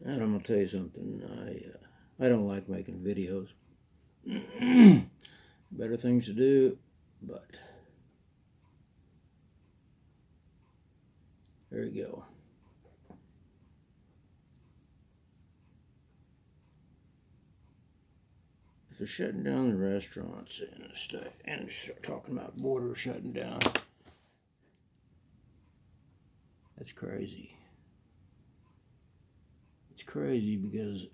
And I'm gonna tell you something. I don't like making videos. Better things to do, but there you go. If they're shutting down the restaurants in the state and start talking about borders shutting down, that's crazy. It's crazy because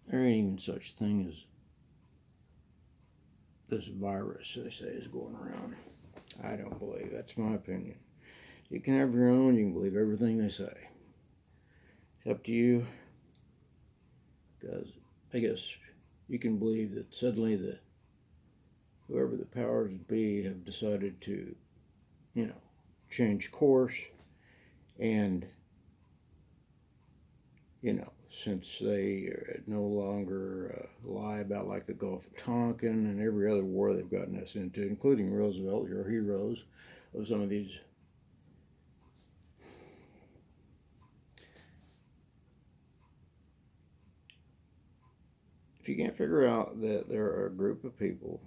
there ain't even such thing as this virus they say is going around. I don't believe. That's my opinion. You can have your own. You can believe everything they say. It's up to you. Because I guess you can believe that suddenly whoever the powers be have decided to, change course, and since they no longer lie about like the Gulf of Tonkin and every other war they've gotten us into, including Roosevelt, your heroes of some of these. If you can't figure out that there are a group of people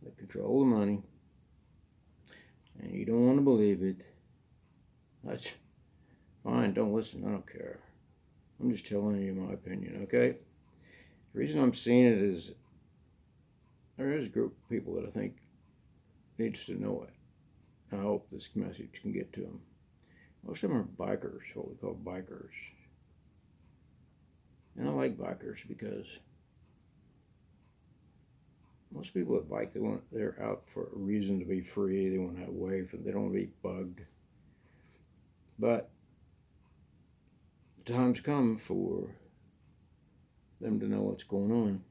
that control the money and you don't want to believe it, that's fine, don't listen, I don't care. I'm just telling you my opinion, okay? The reason I'm seeing it is there is a group of people that I think needs to know it. I hope this message can get to them. Most of them are bikers, what we call bikers. And I like bikers because most people that bike, they're out for a reason to be free. They want to have way for, they don't want to be bugged. But the time's come for them to know what's going on.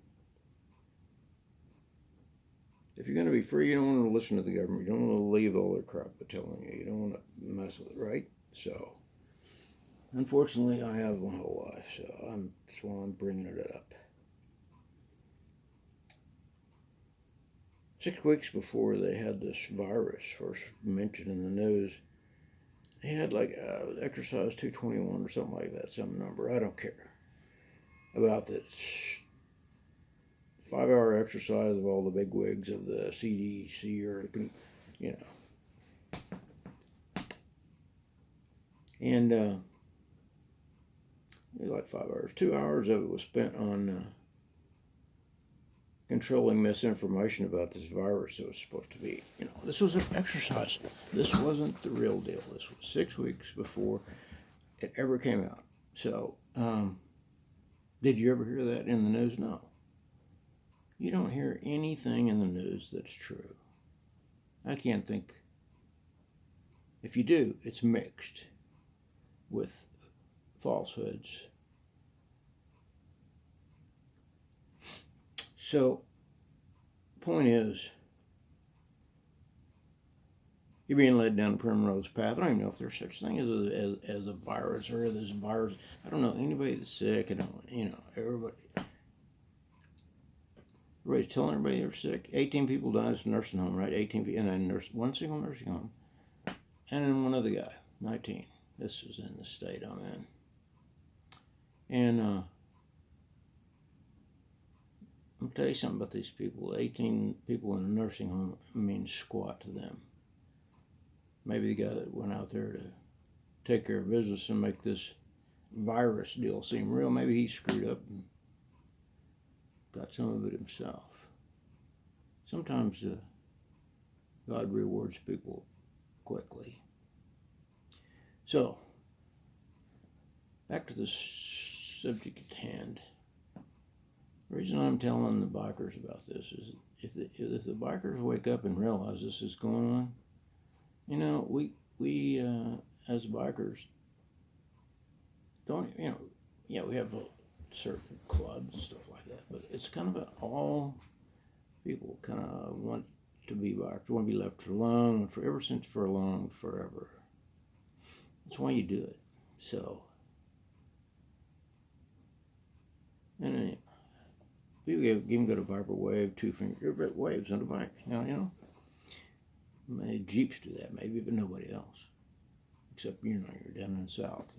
If you're going to be free, you don't want to listen to the government. You don't want to leave all their crap they're telling you. You don't want to mess with it, right? So, unfortunately, I have my whole life, so that's why I'm bringing it up. 6 weeks before they had this virus first mentioned in the news, they had like exercise 221 or something like that, some number, I don't care, about this 5-hour exercise of all the big wigs of the CDC or, and it was like 5 hours. 2 hours of it was spent on controlling misinformation about this virus that was supposed to be, this was an exercise. This wasn't the real deal. This was 6 weeks before it ever came out. So, did you ever hear that in the news? No. You don't hear anything in the news that's true. I can't think. If you do, it's mixed with falsehoods. So, point is, you're being led down a primrose path. I don't even know if there's such thing as a virus or this virus. I don't know anybody that's sick. I don't, everybody's telling everybody they're sick. 18 people died in a nursing home, right? 18 people, and then one single nursing home. And then one other guy, 19. This is in the state I'm in. And I'll tell you something about these people. 18 people in a nursing home means squat to them. Maybe the guy that went out there to take care of business and make this virus deal seem real, maybe he screwed up and got some of it himself. Sometimes God rewards people quickly. So, back to the subject at hand. The reason I'm telling the bikers about this is if the bikers wake up and realize this is going on, we as bikers don't, we have certain clubs and stuff like that, but it's kind of all people kind of want to be bikers, want to be left alone, ever since forever. That's why you do it. So, and anyway, people even go to Viper Wave, 2-finger waves on the bike. Maybe Jeeps do that, maybe, but nobody else. Except, you're down in the South.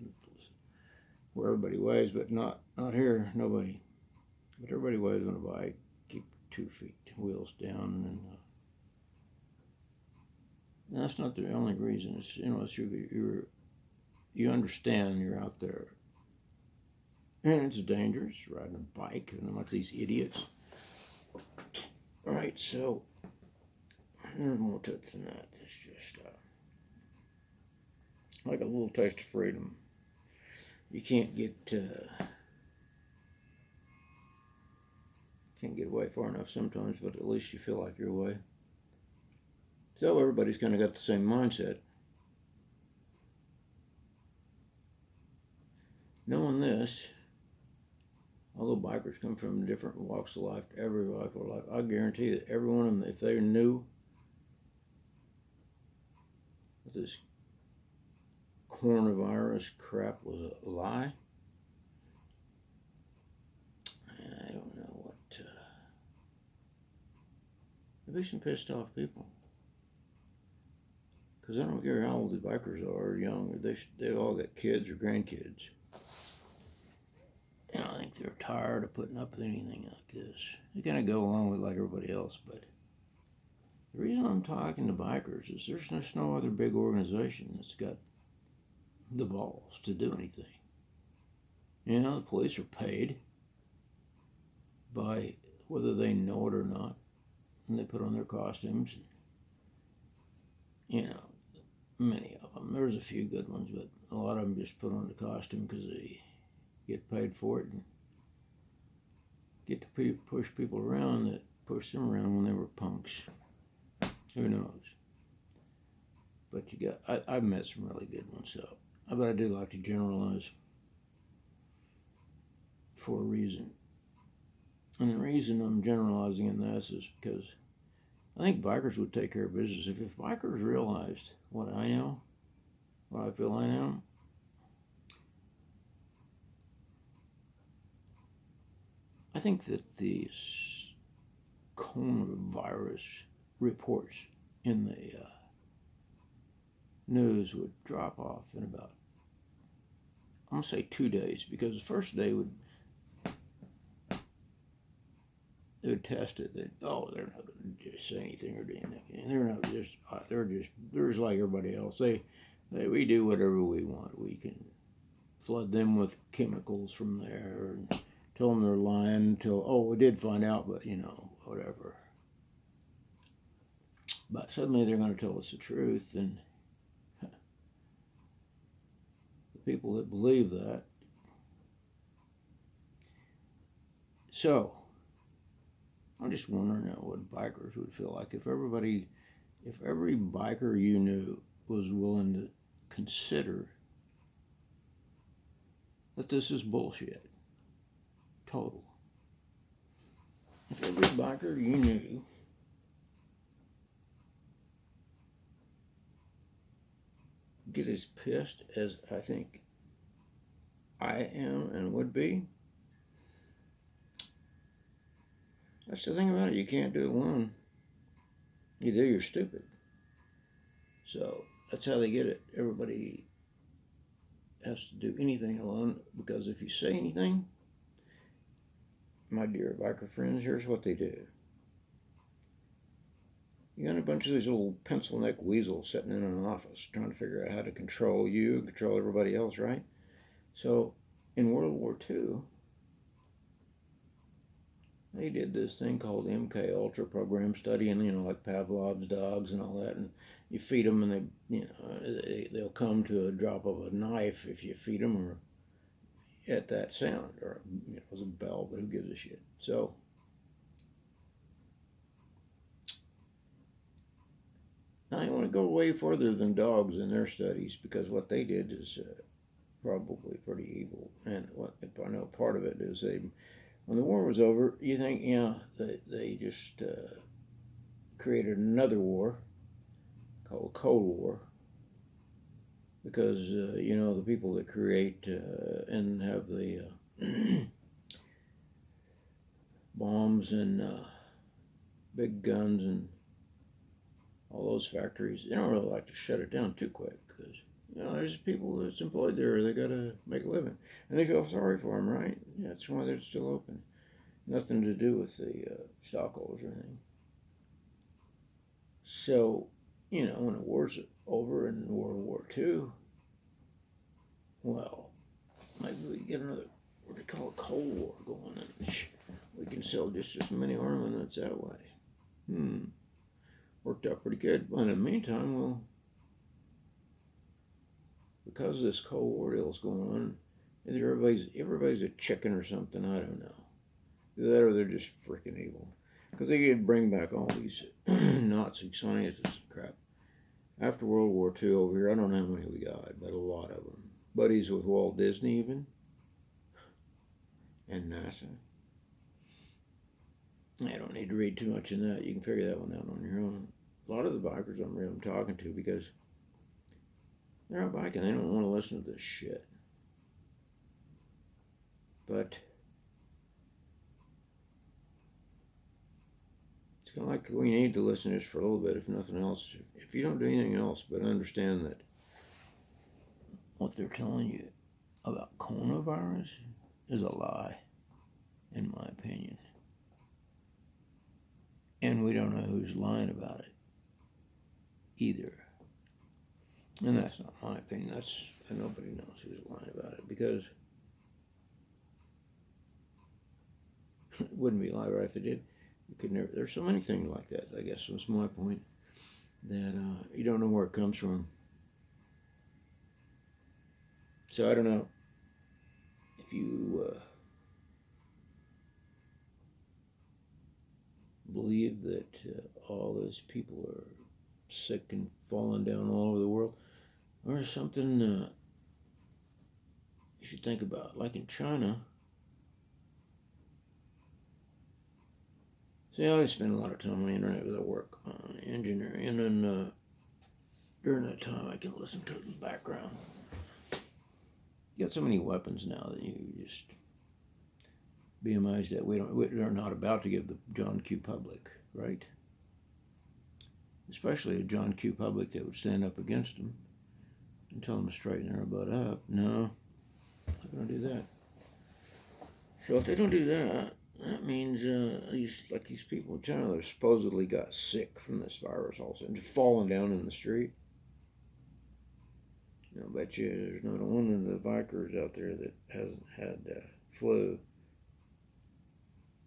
where everybody weighs, but not here. Nobody, but everybody weighs on a bike. Keep 2 feet, wheels down, and that's not the only reason. It's it's you understand you're out there, and it's dangerous riding a bike, and like these idiots. All right, so there's more to it than that. It's just like a little taste of freedom. You can't get away far enough sometimes, but at least you feel like you're away. So everybody's kind of got the same mindset. Knowing this, although bikers come from different walks of life, every walk of life, I guarantee that every one of them, if they knew that this coronavirus crap was a lie, I don't know what. There'd be some pissed off people. Because I don't care how old the bikers are or young, or they've all got kids or grandkids. And I think they're tired of putting up with anything like this. They kind of go along with it like everybody else, but the reason I'm talking to bikers is there's just no other big organization that's got the balls to do anything. The police are paid by whether they know it or not, and they put on their costumes. Many of them. There's a few good ones, but a lot of them just put on the costume because they get paid for it and get to push people around that pushed them around when they were punks. Who knows? But I've met some really good ones, so but I do like to generalize for a reason. And the reason I'm generalizing in this is because I think bikers would take care of business if bikers realized what I know, what I feel I know. I think that these coronavirus reports in the news would drop off in about, I'm going to say 2 days, because the first day they would test it. They're not going to just say anything or do anything. And they're just like everybody else. We do whatever we want. We can flood them with chemicals from there and tell them they're lying until, we did find out, but whatever. But suddenly they're going to tell us the truth, and the people that believe that. So, I just want to know what bikers would feel like if every biker you knew was willing to consider that this is bullshit. Total. If every biker you knew get as pissed as I think I am and would be, that's the thing about it. You can't do it alone. Either you're stupid. So that's how they get it. Everybody has to do anything alone, because if you say anything, my dear biker friends, here's what they do. You got a bunch of these little pencil neck weasels sitting in an office trying to figure out how to control you, control everybody else, right? So in World War II, they did this thing called MK Ultra program studying, like Pavlov's dogs and all that, and you feed them and they'll come to a drop of a knife if you feed them, or at that sound, or it was a bell, but who gives a shit? So I want to go way further than dogs in their studies, because what they did is probably pretty evil. And what I know part of it is when the war was over, you think, they just created another war called Cold War, because the people that create and have the bombs and big guns and all those factories, they don't really like to shut it down too quick, because You know, there's people that's employed there. They got to make a living, and they feel sorry for them, right? Yeah, that's why they're still open. Nothing to do with the stockholders or anything. So, you know, when the war's over in World War II, well, maybe we get another what they call a Cold War going, and we can sell just as many armaments that way. Worked out pretty good. But in the meantime, well, because this Cold War deal's going on, either everybody's a chicken or something. I don't know. That or they're just freaking evil. Because they could bring back all these Nazi scientists and crap. After World War II over here, I don't know how many we got, but a lot of them. Buddies with Walt Disney even, and NASA. I don't need to read too much in that. You can figure that one out on your own. A lot of the bikers I'm talking to, because they're out biking, they don't want to listen to this shit. But it's kind of like we need to listen to this for a little bit, if nothing else. If you don't do anything else but understand that what they're telling you about coronavirus is a lie, in my opinion. And we don't know who's lying about it either. And that's not my opinion. Nobody knows who's lying about it, because it wouldn't be a lie right if they did. You could never. There's so many things like that. I guess was my point, that you don't know where it comes from. So I don't know if you believe that all those people are sick and falling down all over the world, or something you should think about. Like in China, see, I spend a lot of time on the internet with I work on engineering, and then during that time I can listen to it in the background. You got so many weapons now that you just be amazed that we're not about to give the John Q. Public, right? Especially a John Q. Public that would stand up against them and tell them to straighten their butt up. No, not going to do that. So if they don't do that, that means these people in China that supposedly got sick from this virus all of a sudden, just falling down in the street. I bet you there's not one of the bikers out there that hasn't had flu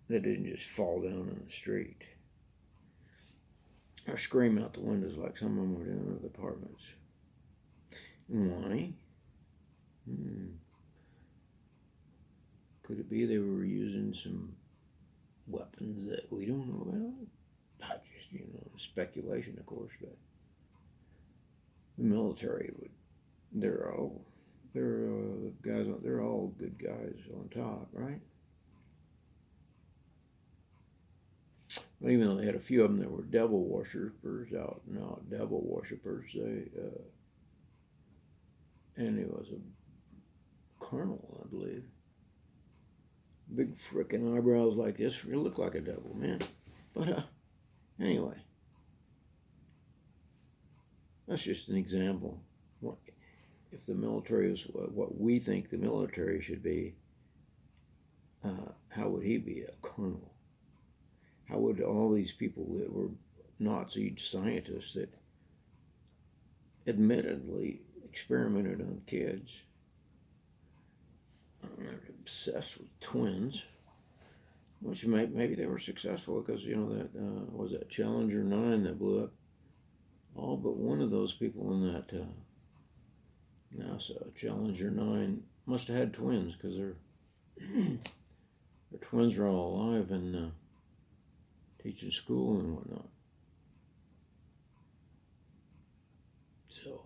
that didn't just fall down in the street or scream out the windows like some of them were doing with apartments. Why? Could it be they were using some weapons that we don't know about? Not just, speculation, of course, but the military would. They're all good guys on top, right? Well, even though they had a few of them that were devil worshippers out and out, devil worshippers, and he was a colonel, I believe. Big frickin' eyebrows like this. He looked like a devil, man. But anyway, that's just an example. If the military is what we think the military should be, how would he be a colonel? How would all these people that were Nazi scientists that admittedly experimented on kids, obsessed with twins, which maybe they were successful because, that was that Challenger 9 that blew up. All but one of those people in that NASA Challenger 9 must have had twins, because their twins are all alive and teaching school and whatnot. So,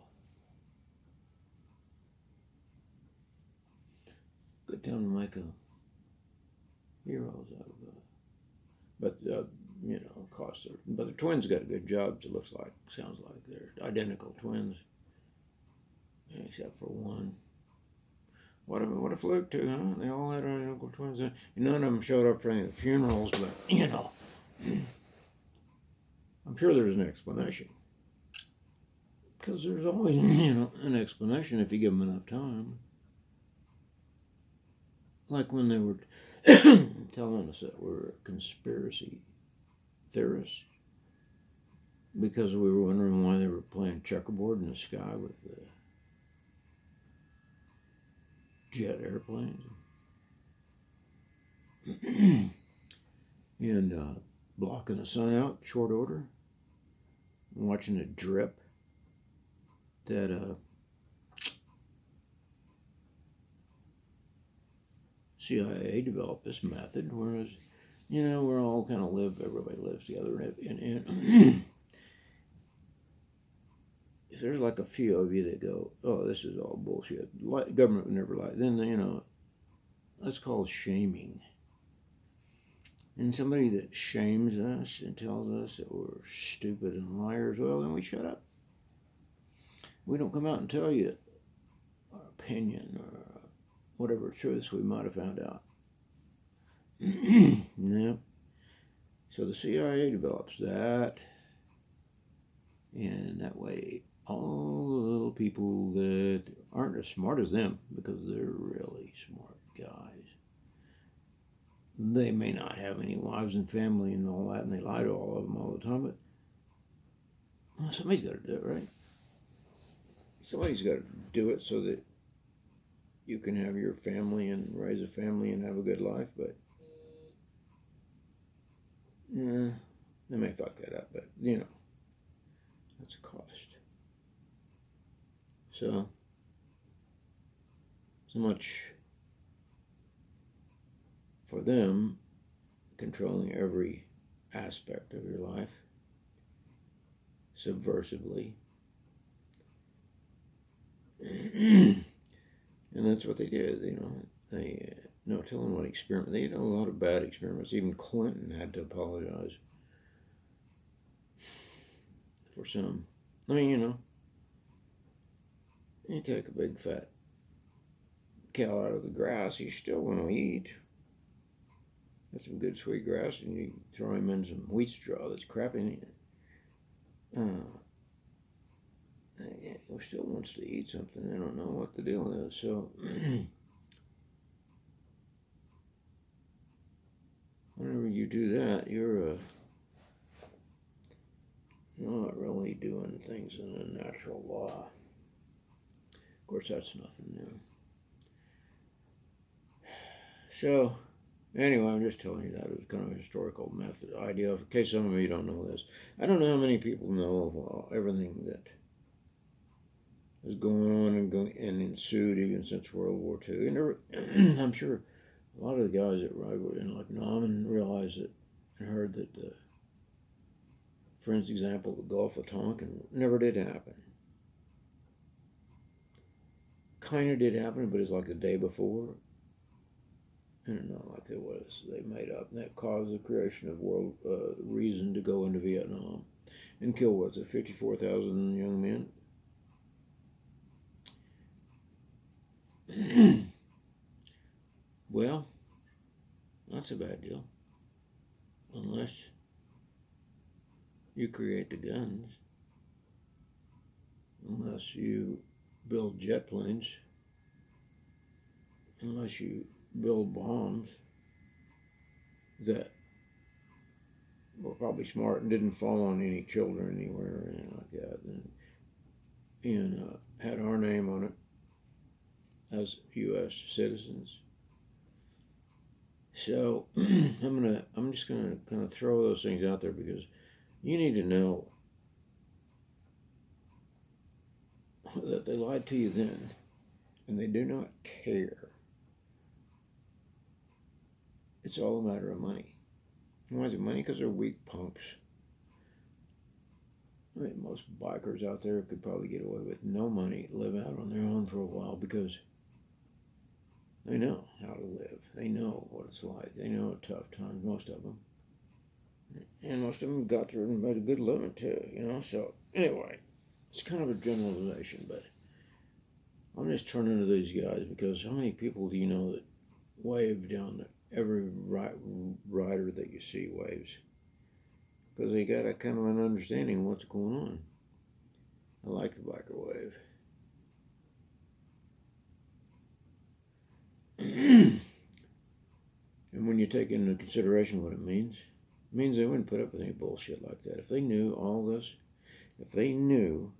good time to make heroes out of that. But of course, but the twins got good jobs. It sounds like they're identical twins, except for one. What a fluke too, huh? They all had identical twins. None of them showed up for any of the funerals, but I'm sure there's an explanation. Because there's always, an explanation if you give them enough time. Like when they were telling us that we're conspiracy theorists because we were wondering why they were playing checkerboard in the sky with the jet airplanes and blocking the sun out short order, watching it drip. That CIA developed this method, whereas we're all kind of everybody lives together, and if there's like a few of you that go, oh, this is all bullshit, government would never lie, then that's called shaming. And somebody that shames us and tells us that we're stupid and liars, well, then we shut up. We don't come out and tell you our opinion or whatever truths we might have found out. No. So the CIA develops that, and that way all the little people that aren't as smart as them, because they're really smart guys, they may not have any wives and family and all that, and they lie to all of them all the time, but well, somebody's got to do it, right? Somebody's got to do it so that you can have your family and raise a family and have a good life, but they may fuck that up, but that's a cost. So much for them controlling every aspect of your life subversively. And that's what they did, They no telling what experiment. They did a lot of bad experiments. Even Clinton had to apologize for some. I mean, you take a big fat cow out of the grass, he's still going to eat. That's some good sweet grass, and you throw him in some wheat straw that's crappy. He still wants to eat something. I don't know what the deal is. So whenever you do that, you're not really doing things in a natural law. Of course, that's nothing new. So anyway, I'm just telling you that it was kind of a historical method idea. In case some of you don't know this, I don't know how many people know of everything that is going on and ensued even since World War II. And I'm sure a lot of the guys that were in like Norman realized it and heard that for example, the Gulf of Tonkin never did happen. Kind of did happen, but it's like the day before. And not like it was. They made up, and that caused the creation of world reason to go into Vietnam and kill 54,000 young men. Well, that's a bad deal. Unless you create the guns, unless you build jet planes, unless you build bombs that were probably smart and didn't fall on any children anywhere or anything like that, and had our name on it as U.S. citizens. So I'm just gonna kind of throw those things out there because you need to know that they lied to you then, and they do not care. It's all a matter of money. Why is it money? Because they're weak punks. I mean, most bikers out there could probably get away with no money, live out on their own for a while because they know how to live. They know what it's like. They know tough times, most of them. And most of them got through and made a good living too, So anyway, it's kind of a generalization, but I'm just turning to these guys because how many people do you know that wave down every rider that you see waves? Because they got a kind of an understanding of what's going on. I like the microwave. And when you take into consideration what it means they wouldn't put up with any bullshit like that. If they knew all this, if they knew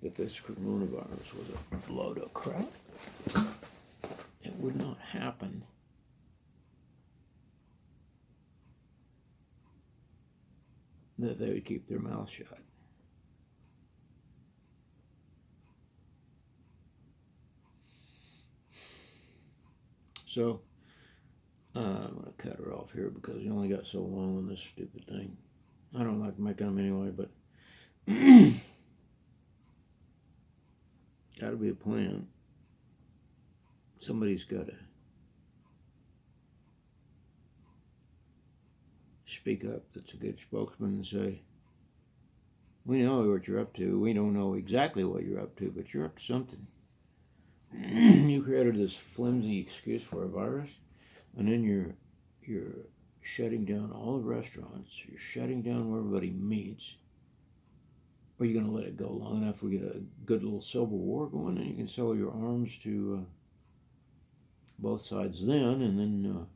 that this coronavirus was a load of crap, it would not happen. That they would keep their mouth shut. So, I'm going to cut her off here because we only got so long on this stupid thing. I don't like making them anyway, but got to be a plan. Somebody's got to speak up that's a good spokesman and say, we know what you're up to. We don't know exactly what you're up to, but you're up to something. You created this flimsy excuse for a virus, and then you're shutting down all the restaurants. You're shutting down where everybody meets. Are you going to let it go long enough we get a good little civil war going, and you can sell your arms to both sides then, and then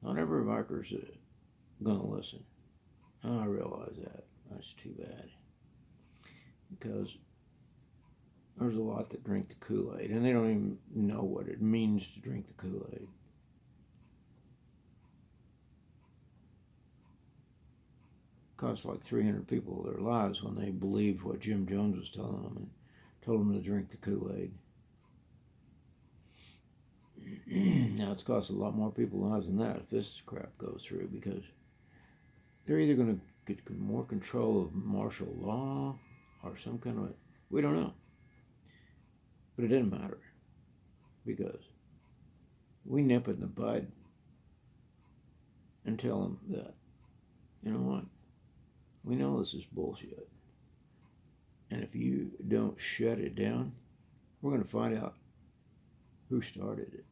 not every biker's going to listen. I realize that. That's too bad. Because there's a lot that drink the Kool-Aid, and they don't even know what it means to drink the Kool-Aid. Cost like 300 people their lives when they believed what Jim Jones was telling them and told them to drink the Kool-Aid. Now it's cost a lot more people lives than that if this crap goes through, because they're either going to get more control of martial law or some kind of, we don't know. But it didn't matter, because we nip it in the bud and tell them that, you know what, we know this is bullshit. And if you don't shut it down, we're going to find out who started it.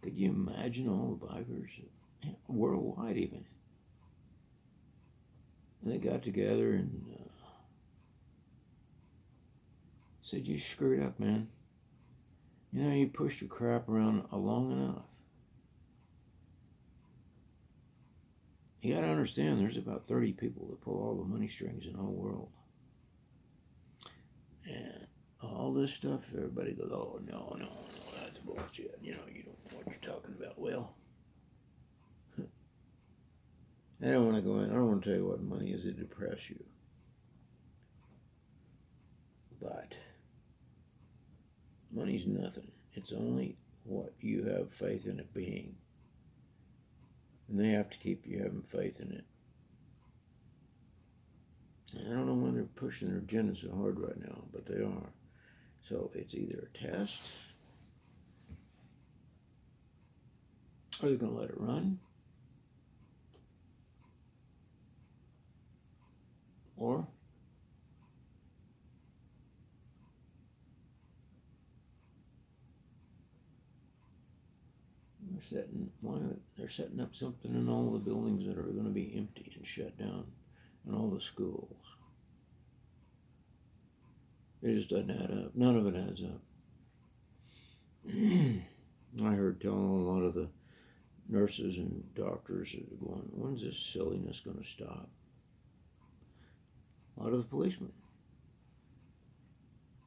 Could you imagine all the bikers, worldwide even? They got together and said, you screwed up, man. You know, you pushed your crap around long enough. You gotta understand, there's about 30 people that pull all the money strings in the whole world. And all this stuff, everybody goes, oh, no, that's bullshit. You know, you don't know what you're talking about. Well, I don't want to go in. I don't want to tell you what money is to depress you. But money's nothing. It's only what you have faith in it being. And they have to keep you having faith in it. And I don't know when they're pushing their agenda so hard right now, but they are. So it's either a test, or they're going to let it run, or they're setting up something in all the buildings that are going to be empty and shut down, and all the schools. It just doesn't add up. None of it adds up. I heard telling a lot of the nurses and doctors are going, when's this silliness going to stop? A lot of the policemen,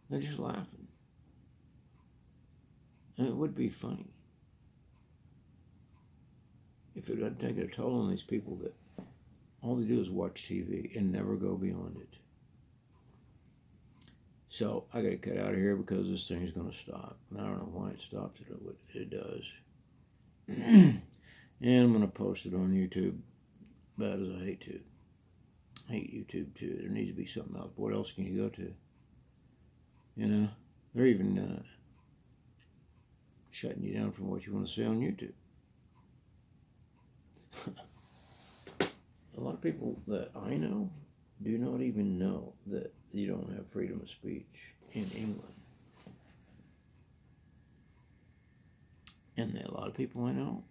they're just laughing. And it would be funny if it had taken a toll on these people that all they do is watch TV and never go beyond it. So I got to cut out of here because this thing's going to stop. And I don't know why it stops. It does. And I'm going to post it on YouTube, bad as I hate to. I hate YouTube too. There needs to be something else. What else can you go to? You know, they're even shutting you down from what you want to say on YouTube. A lot of people that I know do not even know that you don't have freedom of speech in England. And a lot of people I know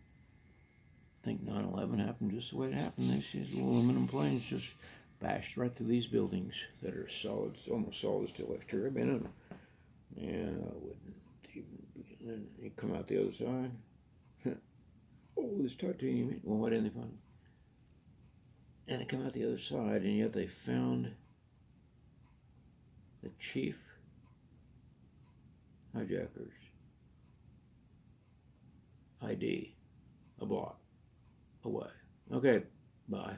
think 9/11 happened just the way it happened. They see the aluminum planes just bashed right through these buildings that are solid, almost solid steel exterior. I've been in them, and then you come out the other side. Oh, this titanium. Well, why didn't they find it? And they come out the other side, and yet they found the chief hijackers ID a block away. Okay, bye.